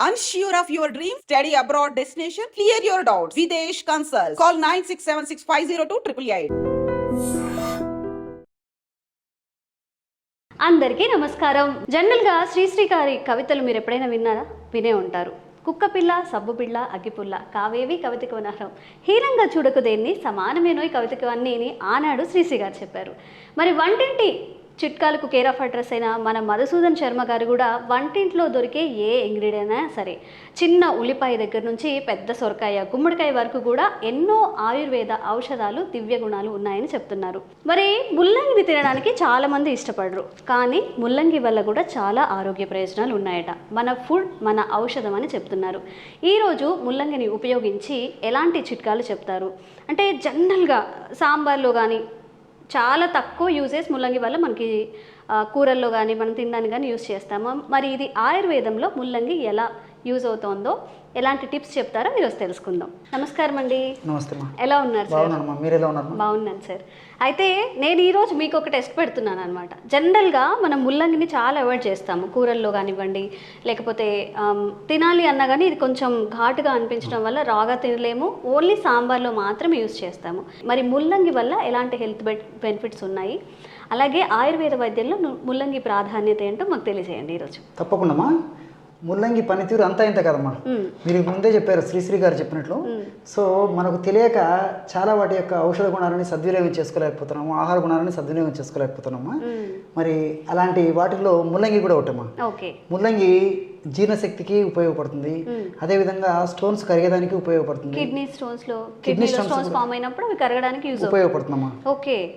Unsure of your dream? Study abroad destination? Clear your doubts. Videsh Consult. Call 9676502888. అందరికీ నమస్కారం. జనరల్గా శ్రీశ్రీ గారి కవితలు మీరు ఎప్పుడైనా విన్నారా? వినే ఉంటారు. కుక్కపిల్ల, సబ్బుపిల్ల, అగ్గిపుల్ల, కావేవి కవితకు అనర్హం, హీనంగా చూడకు దేన్ని, సమానమేనోయ్ కవితకు అన్నీ ఆనాడు శ్రీశ్రీ గారు చెప్పారు. మరి వంటింటి చిట్కాలకు కేర్ ఆఫ్ అడ్రస్ అయిన మన మధుసూదన్ శర్మ గారు కూడా వంటింట్లో దొరికే ఏ ఇంగ్రీడియంట్ అయినా సరే, చిన్న ఉల్లిపాయ దగ్గర నుంచి పెద్ద సొరకాయ, గుమ్మడికాయ వరకు కూడా ఎన్నో ఆయుర్వేద ఔషధాలు, దివ్య గుణాలు ఉన్నాయని చెప్తున్నారు. మరి ముల్లంగిని తినడానికి చాలామంది ఇష్టపడరు, కానీ ముల్లంగి వల్ల కూడా చాలా ఆరోగ్య ప్రయోజనాలు ఉన్నాయట. మన ఫుడ్ మన ఔషధం అని చెప్తున్నారు. ఈరోజు ముల్లంగిని ఉపయోగించి ఎలాంటి చిట్కాలు చెప్తారు అంటే, జనరల్గా సాంబార్లో కానీ చాలా తక్కువ యూజెస్ ముల్లంగి వల్ల మనకి కూరల్లో కానీ మనం తినడానికి కానీ యూజ్ చేస్తాము. మరి ఇది ఆయుర్వేదంలో ముల్లంగి ఎలా యూజ్ అవుతుందో, ఎలాంటి టిప్స్ చెప్తారో ఈరోజు తెలుసుకుందాం. నమస్కారం అండి. నమస్తే. ఎలా ఉన్నారు సార్? మీరు ఎలా ఉన్నారు? బాగున్నాను సార్. అయితే నేను ఈరోజు మీకు ఒక టెస్ట్ పెడుతున్నాను అనమాట. జనరల్గా మనం ముల్లంగిని చాలా అవాయిడ్ చేస్తాము, కూరల్లో కానివ్వండి, లేకపోతే తినాలి అన్నా కానీ ఇది కొంచెం ఘాటుగా అనిపించడం వల్ల రాగా తినలేము, ఓన్లీ సాంబార్లో మాత్రమే యూజ్ చేస్తాము. మరి ముల్లంగి వల్ల ఎలాంటి హెల్త్ బెనిఫిట్స్ ఉన్నాయి, అలాగే ఆయుర్వేద వైద్యంలో ముల్లంగి ప్రాధాన్యత ఏంటో మాకు తెలియజేయండి ఈరోజు. తప్పకుండా. ముల్లంగి పనితీరు అంతా ఇంత కదమ్మా, మీరు ముందే చెప్పారు శ్రీశ్రీ గారు చెప్పినట్లు. సో మనకు తెలియక చాలా వాటి యొక్క ఔషధ గుణాలని సద్వినియోగం చేసుకోలేకపోతున్నాము, ఆహార గుణాలని సద్వినియోగం చేసుకోలేకపోతున్నామా. మరి అలాంటి వాటిల్లో ముల్లంగి కూడా ఒకటమ్మా. ముల్లంగి జీర్ణశక్తికి ఉపయోగపడుతుంది, అదేవిధంగా స్టోన్స్ కరిగేదానికి ఉపయోగపడుతుంది, కిడ్నీ స్టోన్స్ ఫామ్ అయినప్పుడు అవి కరగడానికి ఉపయోగపడుతుందమ్మా.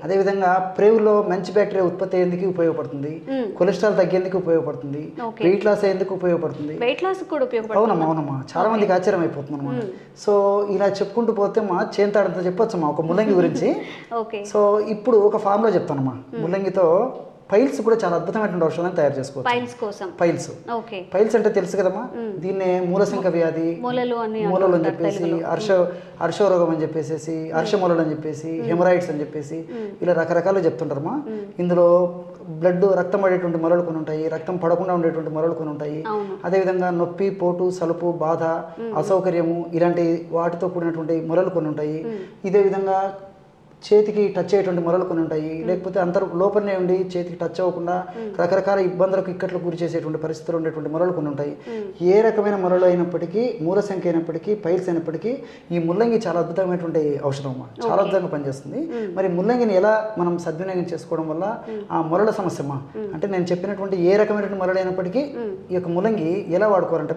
అదేవిధంగా ప్రేవులో మంచి బ్యాక్టీరియా ఉత్పత్తి అయ్యేందుకు ఉపయోగపడుతుంది, కొలెస్ట్రాల్ తగ్గేందుకు ఉపయోగపడుతుంది, వెయిట్ లాస్ అయ్యేందుకు ఉపయోగపడుతుంది. అవునమ్మా, చాలా మందికి ఆశ్చర్యం అయిపోతుంది అనమాట. సో ఇలా చెప్పుకుంటూ పోతే మా చేంతాడంతా చెప్పొచ్చమ్మా ఒక ముల్లంగి గురించి. సో ఇప్పుడు ఒక ఫామ్ లో చెప్తానమ్మా, ముల్లంగితో పైల్స్ కూడా చాలా అద్భుతమైనటువంటి ఔషధాన్ని తయారు చేసుకోవచ్చు. పైల్స్ అంటే తెలుసు కదమ్మా, దీన్నే మూలశంక వ్యాధి, మూలలు అని చెప్పేసి, హర్షరోగం అని చెప్పేసి, హర్షమూలలు అని చెప్పేసి, హెమరాయిడ్స్ అని చెప్పేసి, ఇలా రకరకాలు చెప్తుంటారమ్మా. ఇందులో బ్లడ్, రక్తం పడేటువంటి మొలలు కొన్ని ఉంటాయి, రక్తం పడకుండా ఉండేటువంటి మొలలు కొన్ని ఉంటాయి. అదేవిధంగా నొప్పి, పోటు, సలుపు, బాధ, అసౌకర్యము ఇలాంటి వాటితో కూడినటువంటి మొలలు కొన్ని ఉంటాయి. ఇదే విధంగా చేతికి టచ్ అయ్యేటువంటి మొలలు కొన్ని ఉంటాయి, లేకపోతే లోపలనే ఉండి చేతికి టచ్ అవ్వకుండా రకరకాల ఇబ్బందులకు, ఇక్కట్లు గురి చేసేటువంటి పరిస్థితులు ఉండేటువంటి మొలలు కొన్ని ఉంటాయి. ఏ రకమైన మొలలు అయినప్పటికీ, మూలశంక అయినప్పటికీ, పైల్స్ అయినప్పటికీ ఈ ముల్లంగి చాలా అద్భుతమైనటువంటి ఔషధం, చాలా అద్భుతంగా పనిచేస్తుంది. మరి ముల్లంగిని ఎలా మనం సద్వినియోగం చేసుకోవడం వల్ల ఆ మొలల సమస్యమా అంటే, నేను చెప్పినటువంటి ఏ రకమైనటువంటి మొలలు అయినప్పటికీ ఈ యొక్క ముల్లంగి ఎలా వాడుకోవాలంటే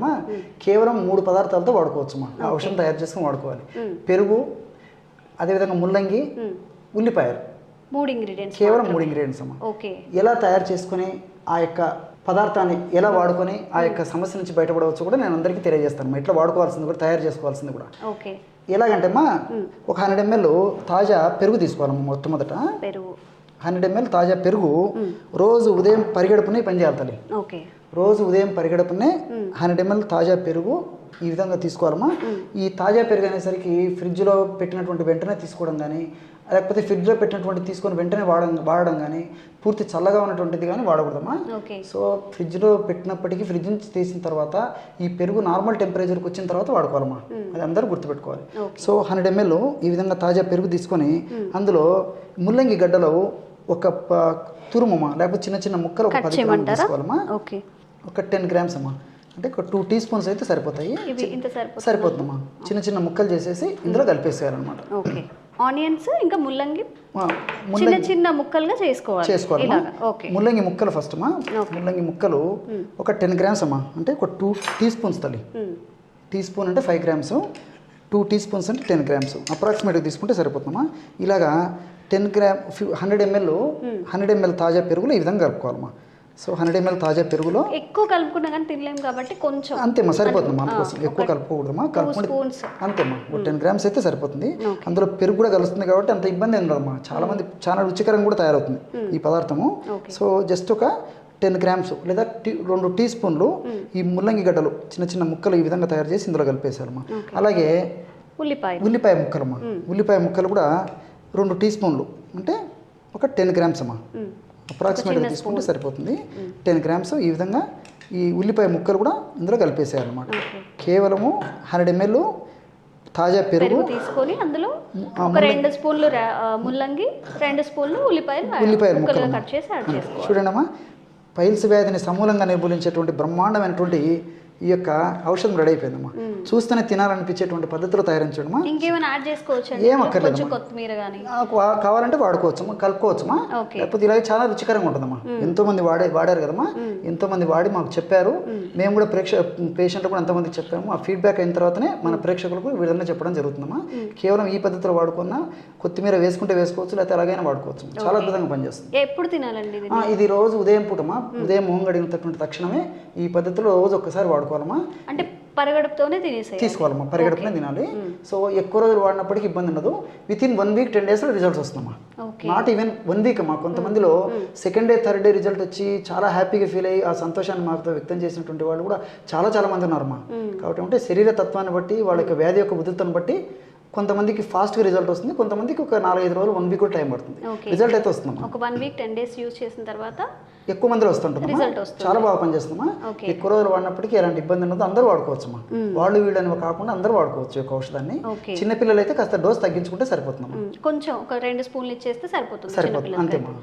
కేవలం 3 పదార్థాలతో వాడుకోవచ్చు. ఆ ఔషధం తయారు చేసుకుని వాడుకోవాలి. పెరుగు, అదేవిధంగా ముల్లంగి, ఉల్లిపాయలు, కేవలం 3 ఇంగ్రీడియంట్స్ అమ్మా. ఎలా తయారు చేసుకుని ఆ యొక్క పదార్థాన్ని ఎలా వాడుకొని ఆ యొక్క సమస్య నుంచి బయటపడవచ్చు కూడా నేను అందరికీ తెలియజేస్తాను. ఎట్లా వాడుకోవాల్సింది కూడా, తయారు చేసుకోవాల్సింది కూడా. ఎలాగంటే ఒక 100 ml తాజా పెరుగు తీసుకోవాలమ్మా. మొట్టమొదట 100 ml తాజా పెరుగు రోజు ఉదయం పరిగెడుపునే పని చేయాలి తల్లి. రోజు ఉదయం పరిగెడుపునే 100 ml తాజా పెరుగు ఈ విధంగా తీసుకోవాలమ్మా. ఈ తాజా పెరుగు అనేసరికి ఫ్రిడ్జ్లో పెట్టినటువంటి వెంటనే తీసుకోవడం కానీ, లేకపోతే ఫ్రిడ్జ్లో పెట్టినటువంటి తీసుకొని వెంటనే వాడడం కానీ, పూర్తి చల్లగా ఉన్నటువంటిది కానీ వాడకూడదమ్మా. సో ఫ్రిడ్జ్లో పెట్టినప్పటికీ ఫ్రిడ్జ్ నుంచి తీసిన తర్వాత ఈ పెరుగు నార్మల్ టెంపరేచర్కి వచ్చిన తర్వాత వాడుకోవాలమ్మా. అది అందరూ గుర్తుపెట్టుకోవాలి. సో 100 ml ఈ విధంగా తాజా పెరుగు తీసుకొని అందులో ముల్లంగి గడ్డలో ఒక తురుమమ్మా, లేకపోతే చిన్న చిన్న ముక్కలు ఒక 10 గ్రాములు తీసుకోవాలమ్మా. ఒక 10 grams అమ్మా, అంటే ఒక 2 teaspoons అయితే సరిపోతాయి. సరిపోతుందమ్మా. చిన్న చిన్న ముక్కలు చేసేసి ఇందులో కలిపేసేయాలన్నమాట. ఆనియన్స్ ఇంకా ముల్లంగి చిన్న చిన్న ముక్కలుగా చేసుకోవాలి. ముల్లంగి ముక్కలు ఫస్ట్ అమ్మా. ముల్లంగి ముక్కలు ఒక 10 grams అమ్మా, అంటే ఒక 2 teaspoons తల్లి. టీస్పూన్ అంటే 5 grams, 2 teaspoons అంటే 10 grams అప్రాక్సిమేట్గా తీసుకుంటే సరిపోతుందమ్మా. ఇలాగా 100 ml తాజా పెరుగులో ఈ విధంగా కలుపుకోవాలమ్మా. సో 100 ml తాజా పెరుగులో ఎక్కువ కలుపుకున్నా కానీ తినలేము కాబట్టి కొంచెం అంతేమ్మా, సరిపోతుంది. మన కోసం ఎక్కువ కలుపుకోకూడదమ్మా. కలుపుకుంటే అంతేమ్మా, 10 grams అయితే సరిపోతుంది. అందులో పెరుగు కూడా కలుస్తుంది కాబట్టి అంత ఇబ్బంది ఏం ఉండదమ్మా. చాలా మంది చాలా రుచికరంగా కూడా తయారవుతుంది ఈ పదార్థము. సో జస్ట్ ఒక 10 grams లేదా 2 teaspoons ఈ ముల్లంగి గడ్డలు చిన్న చిన్న ముక్కలు ఈ విధంగా తయారు చేసి ఇందులో కలిపేసారమ్మా. అలాగే ఉల్లిపాయ ముక్కలమ్మా. ఉల్లిపాయ ముక్కలు కూడా 2 teaspoons అంటే ఒక 10 grams అమ్మా. అప్రాక్సిమేట్గా తీసుకుంటే సరిపోతుంది. 10 grams ఈ విధంగా ఈ ఉల్లిపాయ ముక్కలు కూడా ఇందులో కలిపేసేయాలన్నమాట. కేవలము 100 ml తాజా పెరుగు తీసుకొని అందులో ఒక 2 స్పూన్లు ముల్లంగి, 2 స్పూన్లు ఉల్లిపాయలు ముక్కలుగా కట్ చేసి యాడ్ చేసుకోవాలి. చూడండి, పైల్స్ వ్యాధిని సమూలంగా నిర్మూలించేటువంటి బ్రహ్మాండమైనటువంటి ఈ యొక్క ఔషధం రెడీ అయిపోయిందమ్మా. చూస్తేనే తినాలనిపించేటువంటి పద్ధతిలో తయారించడమా. ఇంకేమైనా యాడ్ చేసుకోవచ్చు? ఏం అక్కర్లేదు, కొత్తిమీర కానీ కావాలంటే వాడుకోవచ్చమ్మా, కలుపుకోవచ్చమ్మా. లేకపోతే ఇలాగే చాలా రుచికరంగా ఉంటుందమ్మా. ఎంతో మంది వాడారు కదమ్మా, ఎంతో మంది వాడి మాకు చెప్పారు. మేము కూడా పేషెంట్లు కూడా ఎంతమందికి చెప్పాము. ఆ ఫీడ్బ్యాక్ అయిన తర్వాతనే మన ప్రేక్షకులకు విధంగా చెప్పడం జరుగుతుందమ్మా. కేవలం ఈ పద్ధతిలో వాడుకున్న కొత్తిమీర వేసుకుంటే వేసుకోవచ్చు, లేకపోతే అలాగైనా వాడుకోవచ్చు. చాలా అద్భుతంగా పనిచేస్తుంది. ఎప్పుడు తినాలండి ఇది? రోజు ఉదయం పూటమా, ఉదయం మొహం గడిగినటువంటి తక్షణమే ఈ పద్ధతిలో రోజు ఒక్కసారి వాడుకోవాలమ్మా. అంటే పరిగడుపుతోనే తీసుకోవాలమ్మా, పరిగడుపునే తినాలి. సో ఎక్కువ రోజులు వాడినప్పటికీ ఇబ్బంది ఉండదు. వితిన్ 1 week 10 days రిజల్ట్స్ వస్తుందమ్మా. నాట్ ఈవెన్ 1 week అమ్మా. కొంతమందిలో second day third day result వచ్చి చాలా హ్యాపీగా ఫీల్ అయ్యి ఆ సంతోషాన్ని మాతో వ్యక్తం చేసినటువంటి వాళ్ళు కూడా చాలా మంది ఉన్నారమ్మా. కాబట్టి అంటే శరీర తత్వాన్ని బట్టి, వాళ్ళ యొక్క వ్యాధి యొక్క ఉధృతను బట్టి కొంతమందికి ఫాస్ట్గా రిజల్ట్ వస్తుంది, కొంతమందికి ఒక 4-5 రోజులు 1 week కూడా టైం పడుతుంది. రిజల్ట్ అయితే వస్తుందమ్మా. ఒక 1 week 10 days యూజ్ చేసిన తర్వాత ఎక్కువ మందిలో వస్తుంటుందమ్మా. చాలా బాగా పనిచేస్తుందమ్మా. ఎక్కువ రోజులు వాడినప్పటికీ ఎలాంటి ఇబ్బంది ఉండదు, అందరూ వాడుకోవచ్చమ్మా. వాళ్ళు వీళ్ళని కాకుండా అందరూ వాడుకోవచ్చు ఈ యొక్క ఔషధాన్ని. చిన్నపిల్లలు అయితే కాస్త డోస్ తగ్గించుకుంటే సరిపోతుందమ్మా. కొంచెం ఒక 2 స్పూన్లు ఇచ్చేస్తే సరిపోతుంది. అంతేమ్మా.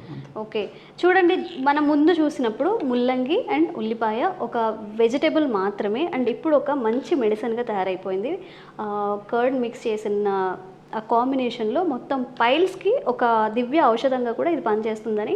ఓకే, చూడండి, మనం ముందు చూసినప్పుడు ముల్లంగి అండ్ ఉల్లిపాయ ఒక వెజిటేబుల్ మాత్రమే, అండ్ ఇప్పుడు ఒక మంచి మెడిసిన్గా తయారైపోయింది. కర్డ్ మిక్స్ చేసిన ఆ కాంబినేషన్లో మొత్తం పైల్స్కి ఒక దివ్య ఔషధంగా కూడా ఇది పనిచేస్తుందని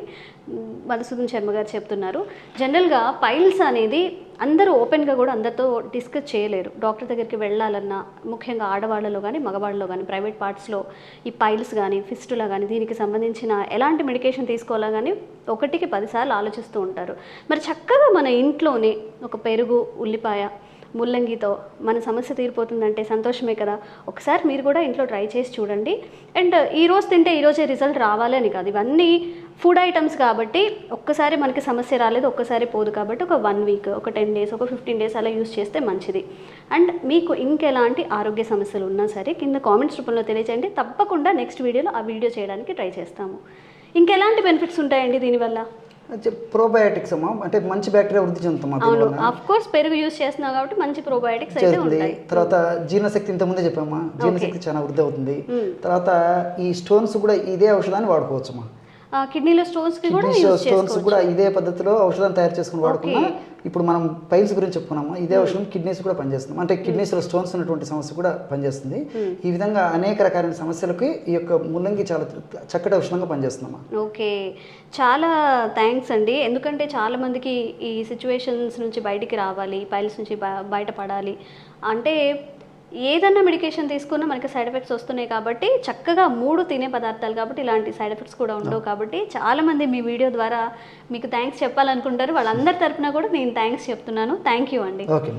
మధుసూదన్ శర్మ గారు చెప్తున్నారు. జనరల్గా పైల్స్ అనేది అందరూ ఓపెన్గా కూడా అందరితో డిస్కస్ చేయలేరు. డాక్టర్ దగ్గరికి వెళ్ళాలన్నా, ముఖ్యంగా ఆడవాళ్ళలో కానీ మగవాళ్ళలో కానీ ప్రైవేట్ పార్ట్స్లో ఈ పైల్స్ కానీ ఫిస్టులా కానీ దీనికి సంబంధించిన ఎలాంటి మెడికేషన్ తీసుకోవాలా కానీ 1కి 10 సార్లు ఆలోచిస్తూ ఉంటారు. మరి చక్కగా మన ఇంట్లోనే ఒక పెరుగు, ఉల్లిపాయ, ముల్లంగితో మన సమస్య తీరిపోతుందంటే సంతోషమే కదా. ఒకసారి మీరు కూడా ఇంట్లో ట్రై చేసి చూడండి. అండ్ ఈరోజు తింటే ఈరోజే రిజల్ట్ రావాలి అని కాదు, ఇవన్నీ ఫుడ్ ఐటమ్స్ కాబట్టి ఒక్కసారి మనకి సమస్య రాలేదు, ఒక్కసారి పోదు. కాబట్టి ఒక 1 week, ఒక 10 days, ఒక 15 days అలా యూజ్ చేస్తే మంచిది. అండ్ మీకు ఇంకెలాంటి ఆరోగ్య సమస్యలు ఉన్నా సరే కింద కామెంట్స్ రూపంలో తెలియజేయండి. తప్పకుండా నెక్స్ట్ వీడియోలో ఆ వీడియో చేయడానికి ట్రై చేస్తాము. ఇంకెలాంటి బెనిఫిట్స్ ఉంటాయండి దీనివల్ల? ప్రోబయాటిక్స్ అమ్మా, అంటే మంచి బ్యాక్టీరియా వృద్ధి చెందుతాం. ఆఫ్ కోర్స్ పెరుగు యూజ్ చేస్తున్నాం కాబట్టి మంచి ప్రోబయాటిక్స్ అయితే ఉంటాయి. తర్వాత జీర్ణశక్తి ఇంత ముందే చెప్పామా, జీర్ణశక్తి చాలా వృద్ధి అవుతుంది. తర్వాత ఈ స్టోన్స్ కూడా ఇదే ఔషధాన్ని వాడుకోవచ్చమ్మా. కిడ్నీలో స్టోన్స్ కూడా ఇదే పద్ధతిలో ఔషధం తయారు చేసుకుని వాడుకున్నా. ఇప్పుడు మనం పైల్స్ గురించి చెప్పుకున్నాము, ఇదే ఔషధం కిడ్నీస్ కూడా పనిచేస్తుంది. అంటే కిడ్నీస్లో స్టోన్స్ ఉన్నటువంటి సమస్య కూడా పనిచేస్తుంది. ఈ విధంగా అనేక రకాలైన సమస్యలకి ఈ యొక్క ముల్లంగి చాలా చక్కటి ఔషధంగా పనిచేస్తుందమ్మా. ఓకే, చాలా థ్యాంక్స్ అండి. ఎందుకంటే చాలా మందికి ఈ సిచ్యువేషన్స్ నుంచి బయటికి రావాలి, పైల్స్ నుంచి బయటపడాలి అంటే ఏదన్నా మెడికేషన్ తీసుకున్నా మనకి సైడ్ ఎఫెక్ట్స్ వస్తున్నాయి. కాబట్టి చక్కగా 3 తినే పదార్థాలు కాబట్టి ఇలాంటి సైడ్ ఎఫెక్ట్స్ కూడా ఉండవు. కాబట్టి చాలామంది మీ వీడియో ద్వారా మీకు థ్యాంక్స్ చెప్పాలనుకుంటారు. వాళ్ళందరి తరపున కూడా నేను థ్యాంక్స్ చెప్తున్నాను. థ్యాంక్ యూ అండి. ఓకే.